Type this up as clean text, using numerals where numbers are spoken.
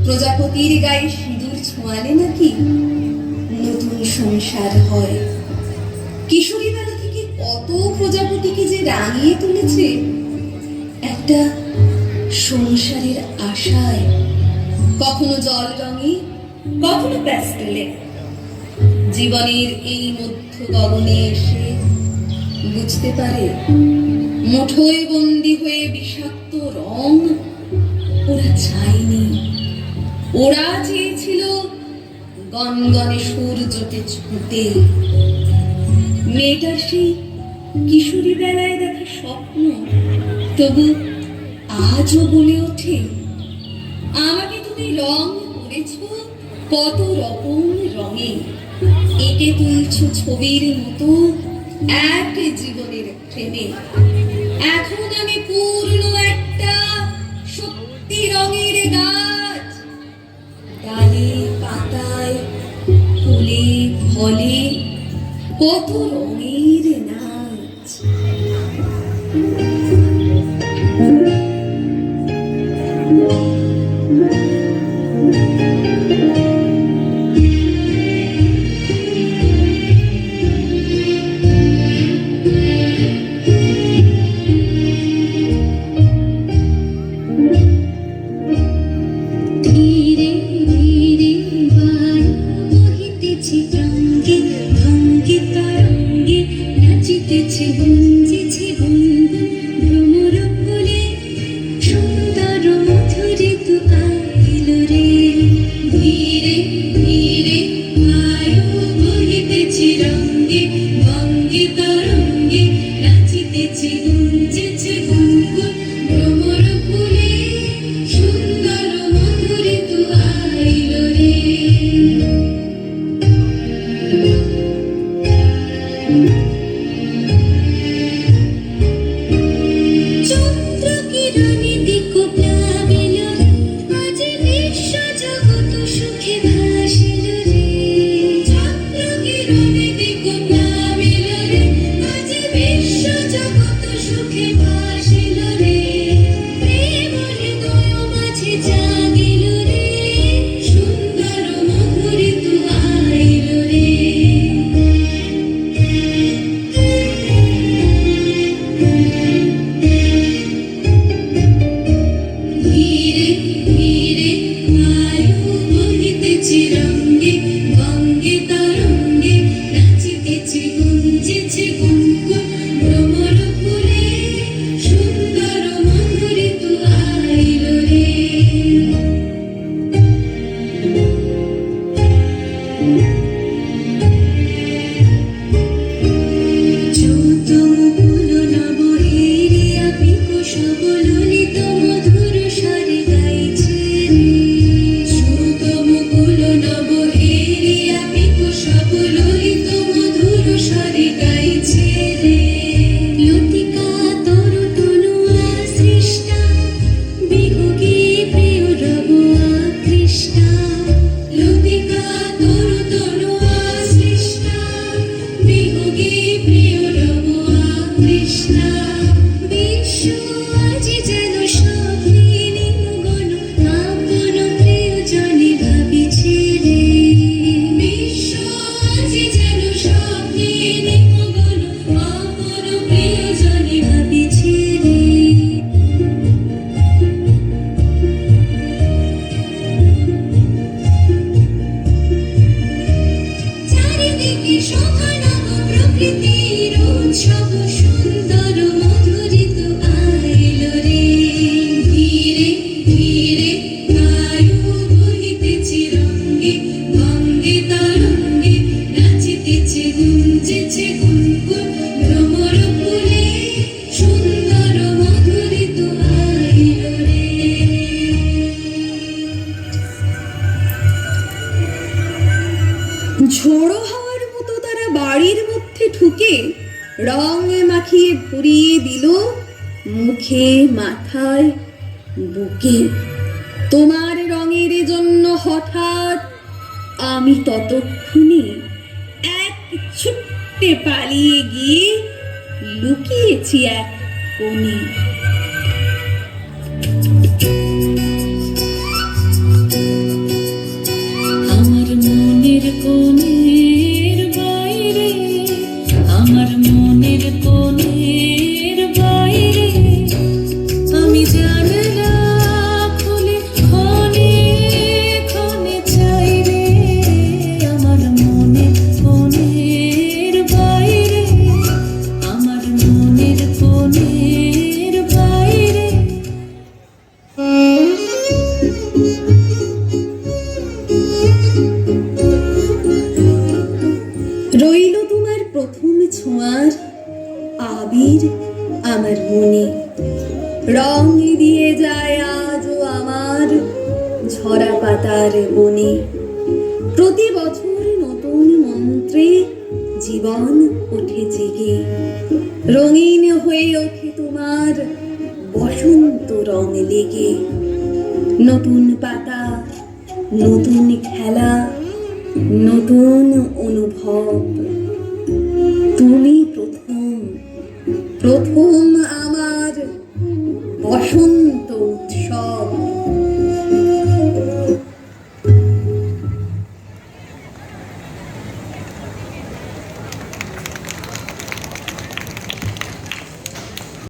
প্রজাপতির গায়ে সিঁদুর ছোঁয়ালে নাকি নতুন সংসার হয়। কিশোরী বেলা থেকে কত প্রজাপতিকে যে রাঙিয়ে তুলেছে একটা সংসারের আশায়, কখনো জল রঙে, কখনো প্যাস্টেলে। জীবনের এই মধ্য গগনে এসে বুঝতে পারে মুঠোয় বন্দি হয়ে বিষাক্ত রং ওরা চায়নি। ওরা চেয়েছিল গনগনে সূর্যকে ছুঁতে। মেয়েটার সেই কিশোরী বেলায় দেখা স্বপ্ন তবু আজও বলে ওঠে, আমাকে তুমি রং করেছ কত রকম রঙে, এঁকে তুলছ ছবির মতো এক জীবনের প্রেমে। এখন আমি পূর্ণ একটা সত্যি রঙের গাছ, ডালে পাতায় ফুলে ফলে কত রঙের নাচ। ঝোড়ো হাওয়ার মতো তারা বাড়ির মধ্যে ঢুকে রঙে মাখিয়ে ভরিয়ে দিল মুখে, মাথায়, বুকে। তোমার রঙের জন্য হঠাৎ আমি ততক্ষণে এক ছুট্টে পালিয়ে গিয়ে লুকিয়েছি এক কোণে। ঝরা পাতার বনে। প্রতি বছর নতুন মন্ত্রে জীবন ওঠে জেগে, রঙিন হয়ে ওঠে তোমার বসন্ত রং লেগে। নতুন পাতা, নতুন খেলা, নতুন অনুভব। তুমি প্রথম, প্রথম আমার বসন্ত উৎসব।